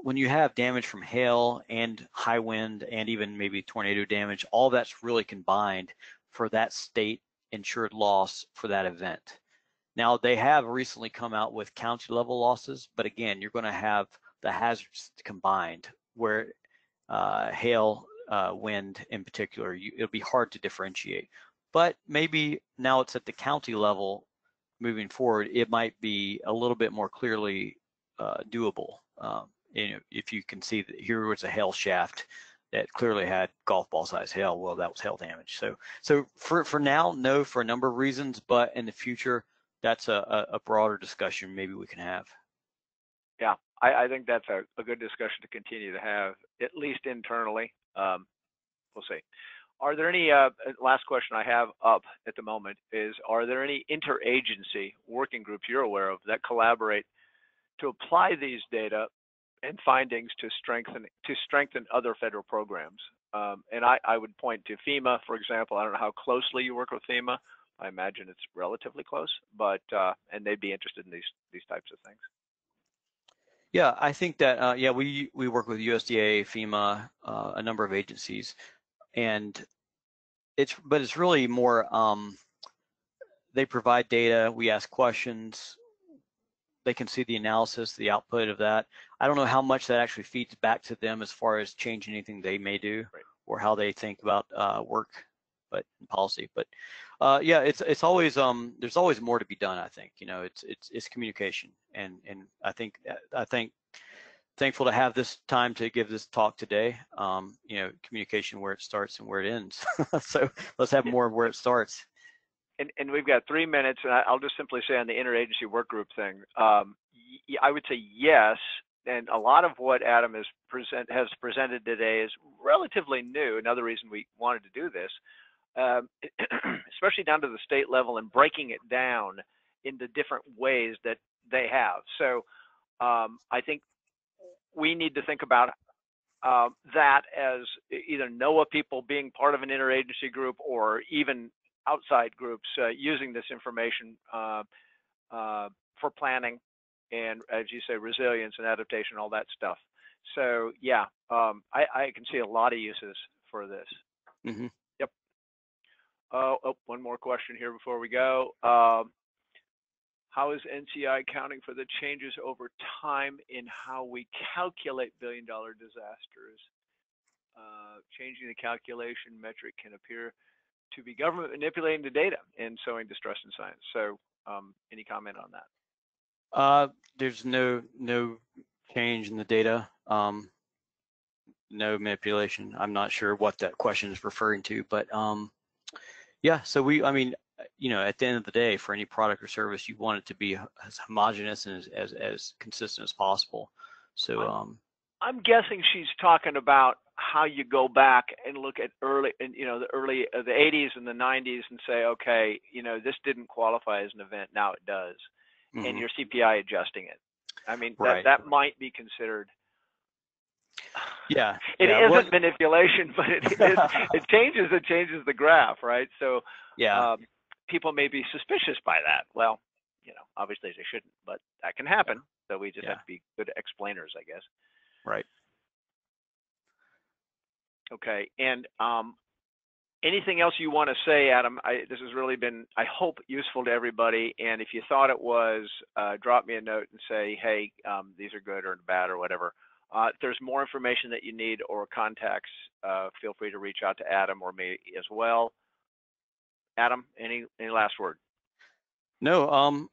when you have damage from hail and high wind and even maybe tornado damage, all that's really combined for that state insured loss for that event. Now, they have recently come out with county level losses, but again, you're going to have the hazards combined, where hail, wind in particular, it'll be hard to differentiate. But maybe now it's at the county level moving forward, it might be a little bit more clearly doable. If you can see that here was a hail shaft that clearly had golf ball size hail, well, that was hail damage. So for now, no, for a number of reasons, but in the future, that's a broader discussion maybe we can have. Yeah, I think that's a good discussion to continue to have, at least internally. We'll see. Are there any, last question I have up at the moment is, are there any interagency working groups you're aware of that collaborate to apply these data and findings to strengthen other federal programs? And I would point to FEMA, for example. I don't know how closely you work with FEMA. I imagine it's relatively close, but and they'd be interested in these types of things. Yeah, I think that yeah, we work with USDA, FEMA, a number of agencies, and it's really more they provide data, we ask questions, they can see the analysis, the output of that. I don't know how much that actually feeds back to them as far as changing anything they may do, right, or how they think about work, but policy. But yeah, it's always there's always more to be done. I think it's communication, and I think thankful to have this time to give this talk today. Communication where it starts and where it ends. So let's have more of where it starts. And we've got 3 minutes, and I'll just simply say on the interagency work group thing, I would say yes, and a lot of what Adam has presented today is relatively new. Another reason we wanted to do this, especially down to the state level and breaking it down into different ways that they have. So I think we need to think about that as either NOAA people being part of an interagency group, or even outside groups using this information for planning and, as you say, resilience and adaptation, all that stuff. So yeah, I can see a lot of uses for this. Mm-hmm. Yep. Oh, one more question here before we go. How is NCEI accounting for the changes over time in how we calculate billion-dollar disasters? Changing the calculation metric can appear to be government manipulating the data and sowing distrust in science. So any comment on that? There's no change in the data, no manipulation. I'm not sure what that question is referring to, but yeah, so I mean, at the end of the day, for any product or service, you want it to be as homogeneous and as consistent as possible. So I'm guessing she's talking about how you go back and look at the 80s and the 90s and say, okay, this didn't qualify as an event, now it does, mm-hmm, and your CPI adjusting it. I mean, right, that might be considered. Yeah, it isn't manipulation, but it changes the graph, right? So yeah, people may be suspicious by that. Well, obviously they shouldn't, but that can happen. So we just have to be good explainers, I guess. Right. Okay, and anything else you want to say, Adam? This has really been, I hope, useful to everybody. And if you thought it was, drop me a note and say, hey, these are good or bad or whatever. If there's more information that you need or contacts, feel free to reach out to Adam or me as well. Adam, any last word? No,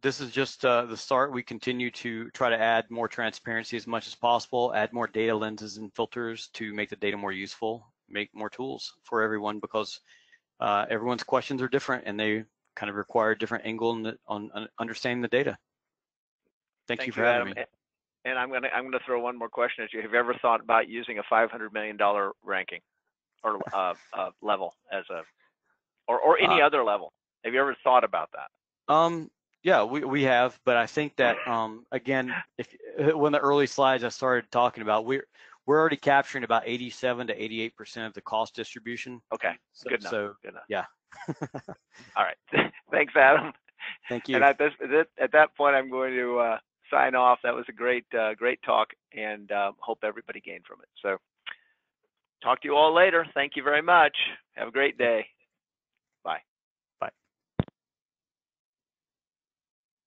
this is just the start. We continue to try to add more transparency as much as possible, add more data lenses and filters to make the data more useful, make more tools for everyone, because everyone's questions are different and they kind of require a different angle on understanding the data. Thank you for having me. And I'm gonna throw one more question at you. Have you ever thought about using a $500 million ranking or level as or any other level? Have you ever thought about that? Yeah, we have, but I think that again, one of the early slides I started talking about, we're already capturing about 87 to 88% of the cost distribution. Okay, good enough. So good enough. Yeah. All right. Thanks, Adam. Thank you. And at that point, I'm going to sign off. That was a great talk, and hope everybody gained from it. So talk to you all later. Thank you very much. Have a great day.